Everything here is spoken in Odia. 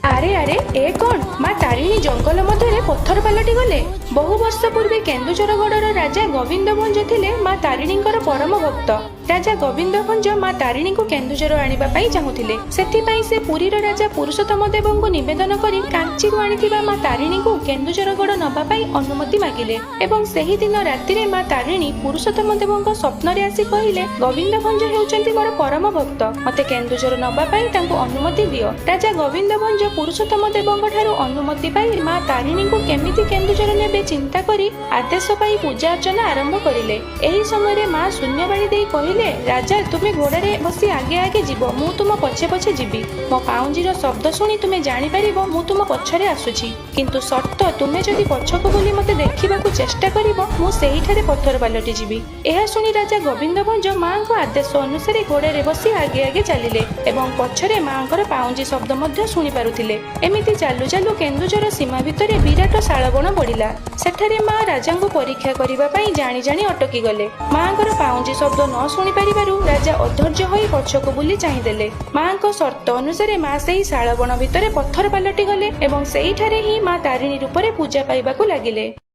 ଆରେ ଆରେ ଏ କଣ ମା ତାରିଣୀ ଜଙ୍ଗଲ ମଧ୍ୟରେ ପଥର ପାଲଟି ଗଲେ। ବହୁ ବର୍ଷ ପୂର୍ବେ କେନ୍ଦୁଝରଗଡ଼ର ରାଜା ଗୋବିନ୍ଦ ଭଞ୍ଜ ଥିଲେ ମା ତାରିଣୀଙ୍କର ପରମ ଭକ୍ତ। ରାଜା ଗୋବିନ୍ଦ ଭଞ୍ଜ ମା ତାରିଣୀଙ୍କୁ କେନ୍ଦୁଝର ଆଣିବା ପାଇଁ ଚାହୁଁଥିଲେ। ସେଥିପାଇଁ ସେ ପୁରୀର ରାଜା ପୁରୁଷୋତ୍ତମ ଦେବଙ୍କୁ ନିବେଦନ କରି କାଞ୍ଚିରୁ ଆଣିଥିବା ମା ତାରିଣୀଙ୍କୁ କେନ୍ଦୁଝରଗଡ଼ ନବା ପାଇଁ ଅନୁମତି ମାଗିଲେ ଏବଂ ସେହି ଦିନ ରାତିରେ ମା ତାରିଣୀ ପୁରୁଷୋତ୍ତମ ଦେବଙ୍କ ସ୍ୱପ୍ନରେ ଆସି କହିଲେ, ଗୋବିନ୍ଦ ଭଞ୍ଜ ହେଉଛନ୍ତି ମୋର ପରମ ଭକ୍ତ, ମତେ କେନ୍ଦୁଝର ନବା ପାଇଁ ତାଙ୍କୁ ଅନୁମତି ଦିଅ। ରାଜା ଗୋବିନ୍ଦ ଭଞ୍ଜ ପୁରୁଷୋତ୍ତମ ଦେବଙ୍କ ଠାରୁ ଅନୁମତି ପାଇ ମା ତାରିଣୀଙ୍କୁ କେମିତି କେନ୍ଦୁଝର ନେବେ ଚିନ୍ତା କରି ଆଦେଶ ପାଇ ପୂଜା ଅର୍ଚ୍ଚନା ଆରମ୍ଭ କରିଲେ। ଏହି ସମୟରେ ମା ଶୂନ୍ୟବାଣୀ ଦେଇ କହିଲେ, ରାଜା ତୁମେ ଘୋଡ଼ାରେ ବସି ଆଗେ ଆଗେ ଯିବ, ମୁଁ ତୁମ ପଛେ ପଛେ ଯିବି। ମୋ ପାଉଁଜିର ଶବ୍ଦ ଶୁଣି ତୁମେ ଜାଣିପାରିବ ମୁଁ ତୁମ ପଛରେ ଆସୁଛି, କିନ୍ତୁ ସର୍ତ୍ତ ତୁମେ ଯଦି ପଛକୁ ବୁଲି ମତେ ଦେଖିବାକୁ ଚେଷ୍ଟା କରିବ ମୁଁ ସେହିଠାରେ ପଥର ପାଲଟି ଯିବି। ଏହା ଶୁଣି ରାଜା ଗୋବିନ୍ଦ ଭଞ୍ଜ ମାଙ୍କ ଆଦେଶ ଅନୁସାରେ ଘୋଡ଼ାରେ ବସି ଆଗେ ଆଗେ ଚାଲିଲେ ଏବଂ ପଛରେ ମାଙ୍କର ପାଉଁଜି ଶବ୍ଦ ମଧ୍ୟ ଶୁଣି ପାରୁଥିଲେ। ଏମିତି ଚାଲୁ ଚାଲୁ କେନ୍ଦୁଝର ସୀମା ଭିତରେ ବିରାଟ ଶାଳବଣ ପଡ଼ିଲା। ସେଠାରେ ମା ରାଜାଙ୍କୁ ପରୀକ୍ଷା କରିବା ପାଇଁ ଜାଣି ଜାଣି ଅଟକି ଗଲେ। ମାଙ୍କର ପାଉଁଜି ଶବ୍ଦ ନ ଶୁଣି ପାରିବାରୁ ରାଜା ଅଧୈର୍ଯ୍ୟ ହୋଇ ପଛକୁ ବୁଲି ଚାହିଁଦେଲେ। ମାଙ୍କ ସର୍ତ୍ତ ଅନୁସାରେ ମା ସେହି ଶାଳବଣ ଭିତରେ ପଥର ପାଲଟି ଗଲେ ଏବଂ ସେହିଠାରେ ହିଁ ମା ତାରିଣୀ ରୂପରେ ପୂଜା ପାଇବାକୁ ଲାଗିଲେ।